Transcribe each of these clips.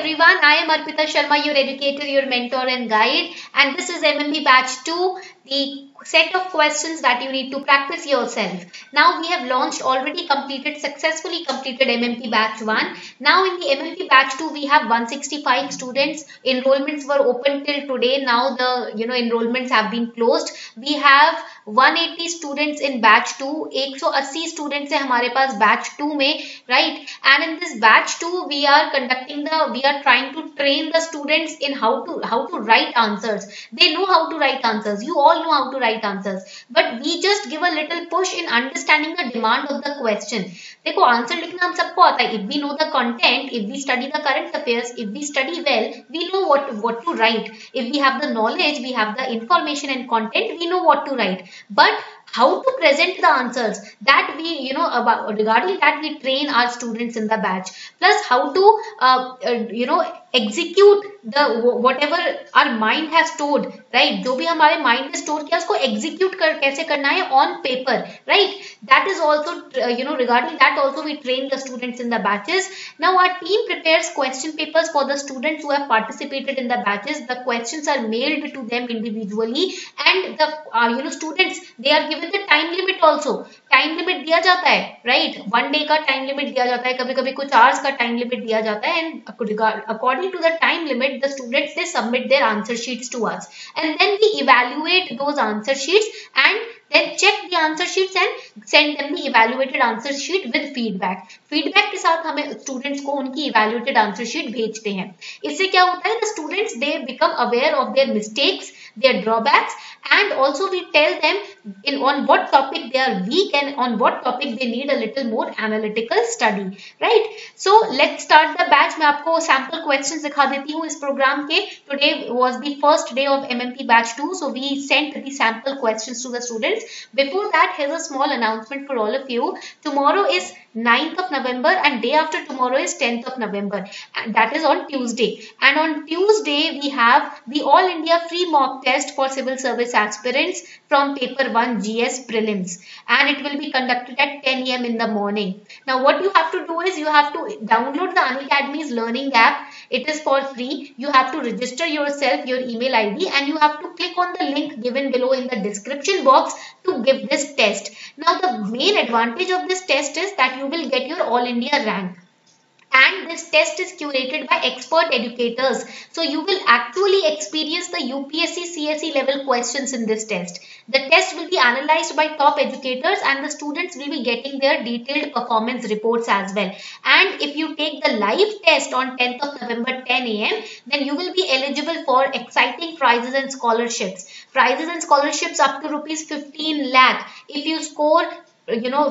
everyone, I am Arpita Sharma, your educator, your mentor and guide, and this is MMP Batch 2, the set of questions that you need to practice yourself. Now we have successfully completed MMP Batch 1. Now in the MMP Batch 2, we have 165 students. Enrollments were open till today. Now the enrollments have been closed. We have 180 students in Batch 2. 180 students है हमारे पास Batch 2 में, right? And in this Batch 2, we are trying to train the students in how to write answers. They know how to write answers. You all know how to write answers, but we just give a little push in understanding the demand of the question. देखो answer लिखना हम सबको आता है. If we know the content, if we study the current affairs, if we study well, we know what to write. If we have the knowledge, we have the information and content, we know what to write. But how to present the answers, that we regarding that we train our students in the batch. Plus how to execute the whatever our mind has stored, right? जो भी हमारे mind में store किया उसको execute कैसे करना है on paper, right? That is also regarding that also we train the students in the batches. Now our team prepares question papers for the students who have participated in the batches. The questions are mailed to them individually, and the students, they are given the time limit also. Time limit दिया जाता है, right? 1 day का time limit दिया जाता है, कभी-कभी कुछ hours का time limit दिया जाता है, and according to the time limit, the students, they submit their answer sheets to us, and then we evaluate those answer sheets and then check the answer sheets and send them the evaluated answer sheet with feedback. Feedback के साथ हमें students को उनकी evaluated answer sheet भेजते हैं. इससे क्या होता है? The students, they become aware of their mistakes, their drawbacks, and also we tell them on what topic they are weak and on what topic they need a little more analytical study, right? So let's start the batch. मैं आपको sample questions दिखा देती हूँ इस program के. Today was the first day of MMP batch 2, so we sent the sample questions to the students. Before that, here's a small announcement for all of you. Tomorrow is 9th of November and day after tomorrow is 10th of November, and that is on Tuesday. And on Tuesday we have the All India free mock test for civil service aspirants from paper 1 GS Prelims, and it will be conducted at 10 AM in the morning. Now what you have to do is you have to download the Unacademy's learning app. It is for free. You have to register yourself, your email ID, and you have to click on the link given below in the description box to give this test. Now the main advantage of this test is that you will get your All India rank. And this test is curated by expert educators. So you will actually experience the UPSC CSE level questions in this test. The test will be analyzed by top educators and the students will be getting their detailed performance reports as well. And if you take the live test on 10th of November 10 AM, then you will be eligible for exciting prizes and scholarships. Prizes and scholarships up to rupees 15 lakh. If you score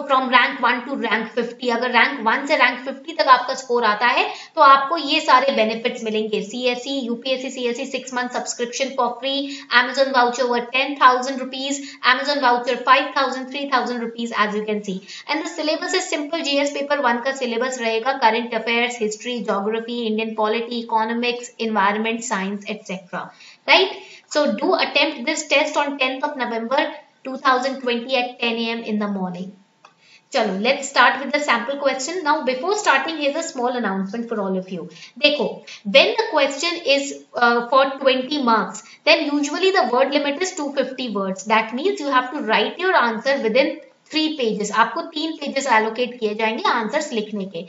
from rank 1 to rank 50, अगर rank 1 से rank 50 तक आपका score आता है तो आपको ये सारे बेनिफिट्स मिलेंगे. CSE, UPSC CSE 6-month subscription for free, Amazon voucher worth 10,000 rupees, Amazon voucher 5,000, 3,000 rupees as you can see. And the syllabus is simple. GS paper 1 का syllabus रहेगा current affairs, history, geography, Indian polity, economics, environment, science, etc. Right? So do attempt this test on 10th of November 2020 at 10 AM in the morning. Chalo, let's start with the sample question. Now, before starting, here's a small announcement for all of you. Dekho, when the question is for 20 marks, then usually the word limit is 250 words. That means you have to write your answer within 3 pages. आपको 3 pages allocate किए जाएंगे answers लिखने के.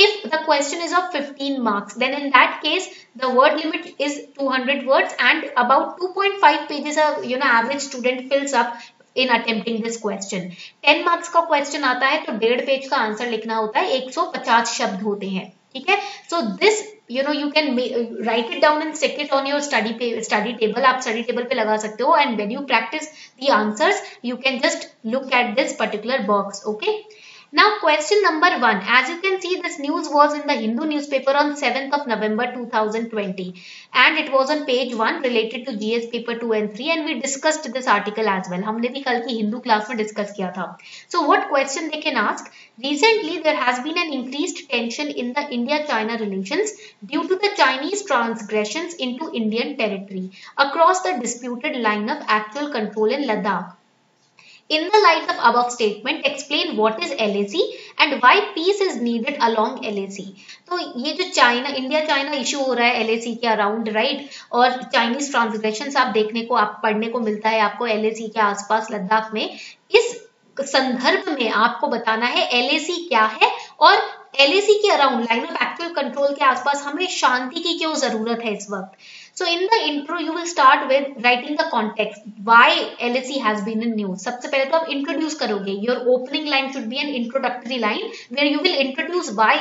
If the question is of 15 marks, then in that case, the word limit is 200 words and about 2.5 pages average student fills up in attempting this question. 10 marks का question आता है तो 1.5 page का answer लिखना होता है, 150 शब्द होते हैं, ठीक है? So this you can write it down and stick it on your study table. आप study table पे लगा सकते हो, and when you practice the answers, you can just look at this particular box, okay? Now question number 1. As you can see, this news was in the Hindu newspaper on 7th of November 2020 and it was on page 1 related to GS paper 2 and 3 and we discussed this article as well. हमने भी कल की Hindu class में discuss किया था. So what question they can ask? Recently there has been an increased tension in the India-China relations due to the Chinese transgressions into Indian territory across the disputed line of actual control in Ladakh. In the light of above statement, explain what is LAC and why peace is needed along LAC. तो ये जो China India China issue हो रहा है LAC के around, right, और Chinese transgressions आप देखने को आप पढ़ने को मिलता है आपको LAC के आसपास लद्दाख में, इस संदर्भ में आपको बताना है LAC क्या है और LAC के around line of actual control के आसपास हमें शांति की क्यों जरूरत है इस वक्त. So in the intro you will start with writing the context why LAC has been in news. सबसे पहले तो आप introduce करोगे. Your opening line should be an introductory line where you will introduce why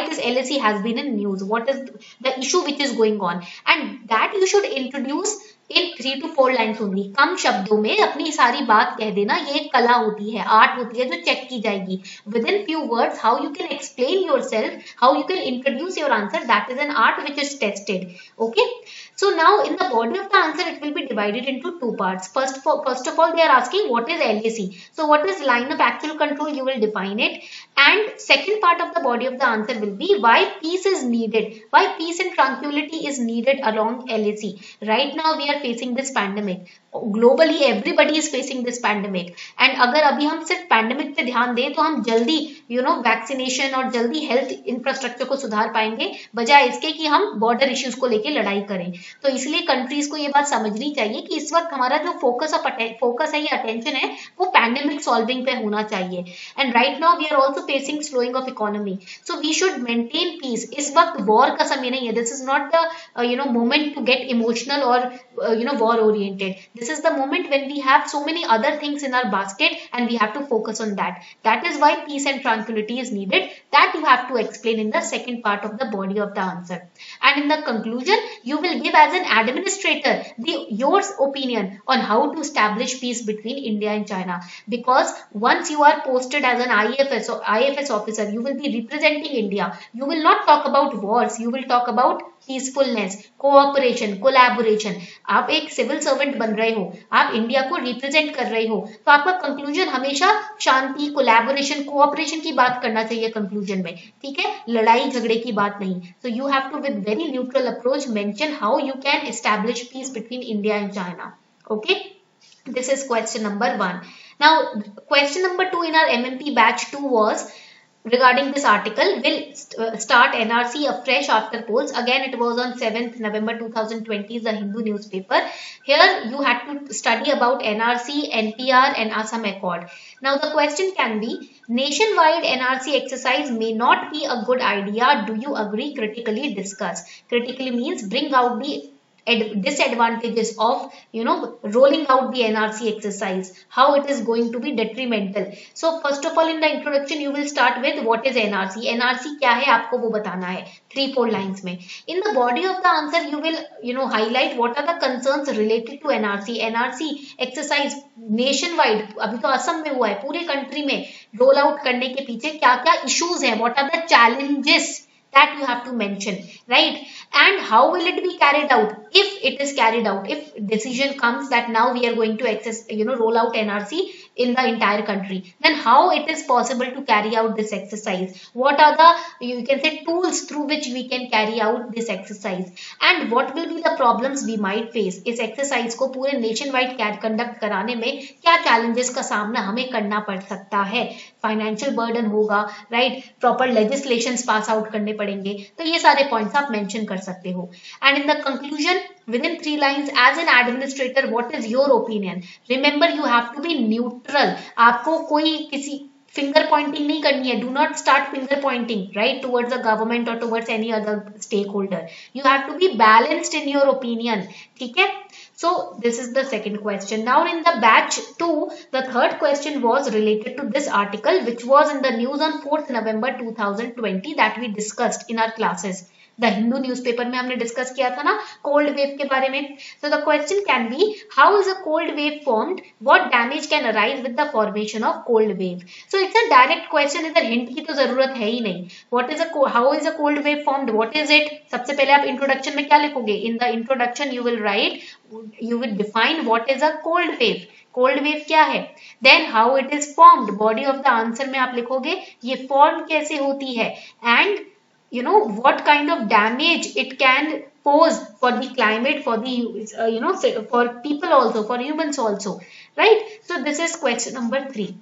this LAC has been in news. What is the issue which is going on, and that you should introduce in 3 to 4 lines only. कम शब्दों में अपनी सारी बात कह देना, ये एक कला होती है, आर्ट होती है जो चेक की जाएगी. Within few words, how you can explain yourself, how you can introduce your answer, that is an art which is tested. Okay. So now in the body of the answer, it will be divided into 2 parts. First of all, they are asking what is LAC. So what is line of actual control? You will define it. And second part of the body of the answer will be why peace is needed. Why peace and tranquility is needed along LAC. Right now we are facing this pandemic. Globally everybody is facing this pandemic. And अगर अभी हम सिर्फ pandemic पे ध्यान दें तो हम जल्दी वैक्सीनेशन और जल्दी हेल्थ इंफ्रास्ट्रक्चर को सुधार पाएंगे, बजाय इसके कि हम बॉर्डर इश्यूज को लेके लड़ाई करें. तो इसलिए कंट्रीज को ये बात समझनी चाहिए कि इस वक्त हमारा जो फोकस है, ये अटेंशन है, वो पैंडेमिक सॉल्विंग पे होना चाहिए. And right now we are also facing slowing of economy, so we should maintain peace. इस वक्त वॉर का समय नहीं है. This is not the moment to get emotional और war oriented. This is the moment when we have so many other things in our basket and we have to focus on that. That is why peace and tranquility is needed. That you have to explain in the second part of the body of the answer. And in the conclusion, you will give as an administrator your opinion on how to establish peace between India and China. Because once you are posted as an IFS officer, you will be representing India. You will not talk about wars. You will talk about peacefulness, cooperation, collaboration. आप एक civil servant बन रहे हो, आप India को represent कर रहे हो, तो आपका कंक्लूजन हमेशा शांति, कोलैबोरेशन, कोऑपरेशन की बात करना चाहिए कंक्लूजन में, ठीक है, लड़ाई झगड़े की बात नहीं. So you have to with very neutral approach mention how you can establish peace between India and China. Okay, this is question number 1. Now question number 2 in our MMP batch 2 was regarding this article. Will start NRC afresh after polls. Again, it was on 7th November 2020, the Hindu newspaper. Here you had to study about NRC, NPR and Assam Accord. Now the question can be, nationwide NRC exercise may not be a good idea. Do you agree? Critically discuss. Critically means bring out the disadvantages of rolling out the NRC exercise, how it is going to be detrimental. So first of all, in the introduction you will start with what is NRC. NRC क्या है आपको वो बताना है 3-4 lines में. In the body of the answer you will highlight what are the concerns related to NRC. NRC exercise nationwide, अभी तो असम में हुआ है, पूरे कंट्री में रोल आउट करने के पीछे क्या क्या इश्यूज हैं, what are the challenges that you have to mention, right? And how will it be carried out? If it is carried out, if decision comes that now we are going to roll out NRC in the entire country, then how it is possible to carry out this exercise? What are the, you can say, tools through which we can carry out this exercise? And what will be the problems we might face? इस exercise को पूरे nationwide conduct कराने में क्या challenges का सामना हमें करना पड़ सकता है? Financial burden होगा, right? Proper legislations pass out करने पड़ेंगे. तो ये सारे points आप mention कर सकते हो. And in the conclusion, within 3 lines, as an administrator, what is your opinion? Remember, you have to be neutral. आपको कोई किसी finger pointing नहीं करनी है. Do not start finger pointing, right, towards the government or towards any other stakeholder. You have to be balanced in your opinion. ठीक है? So this is the second question. Now in the batch 2, the third question was related to this article, which was in the news on 4th November 2020 that we discussed in our classes. The Hindu newspaper में हमने discuss किया था ना cold wave के बारे में. So the question can be, how is a cold wave formed? What damage can arise with the formation of cold wave? So it's a direct question. इधर hint की तो जरूरत है ही नहीं. How is a cold wave formed? What is it? सबसे पहले आप introduction में क्या लिखोगे? In the introduction you will define what is a cold wave. Cold wave क्या है? Then how it is formed? Body of the answer में आप लिखोगे ये फॉर्म कैसे होती है, and what kind of damage it can pose for the climate, for the for people also, for humans also, right? So this is question number 3.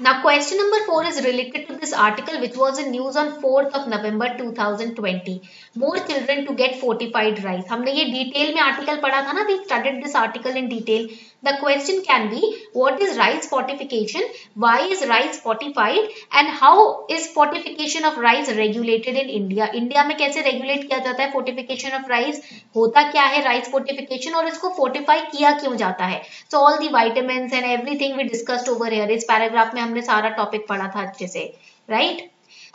Now question number 4 is related to this article which was in news on 4th of November 2020. More children to get fortified rice. हमने ये detail में article पढ़ा था ना, we studied this article in detail. The question can be, what is rice fortification? Why is rice fortified? And how is fortification of rice regulated in India? India में कैसे regulate किया जाता है fortification of rice? होता क्या है rice fortification और इसको fortify किया क्यों जाता है? So all the vitamins and everything we discussed over here. इस paragraph में हमने सारा topic पढ़ा था अच्छे से, right?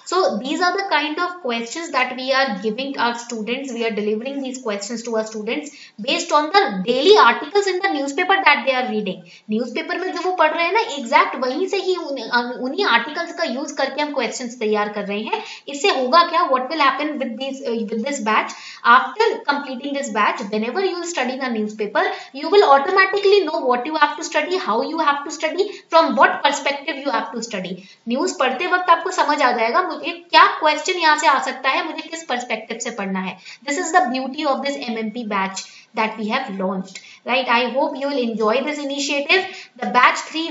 So these are the kind of questions that we are giving our students. We are delivering these questions to our students based on the daily articles in the newspaper that they are reading. Newspaper में जो वो पढ़ रहे हैं ना, exact वहीं से ही उन्हीं articles का use करके हम questions तैयार कर रहे हैं. इससे होगा क्या? What will happen with this batch? After completing this batch, whenever you study the newspaper, you will automatically know what you have to study, how you have to study, from what perspective you have to study. News पढ़ते वक्त आपको समझ आ जाएगा मुझे क्या question यहाँ से आ सकता है, मुझे किस पर्सपेक्टिव से पढ़ना है. This is the beauty of this MMP batch that we have launched, right? I hope you will enjoy this initiative. The batch 3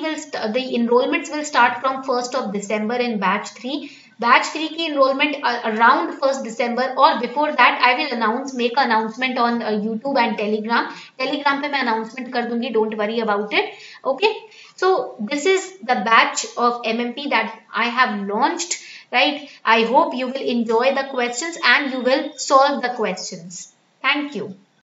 the enrollments will start from 1st of December in batch 3. Batch 3 की enrollment around 1st December और before that I will make announcement on YouTube and Telegram. Telegram पे मैं announcement कर दूंगी, don't worry about it. Okay, so this is the batch of MMP that I have launched, right? I hope you will enjoy the questions and you will solve the questions. Thank you.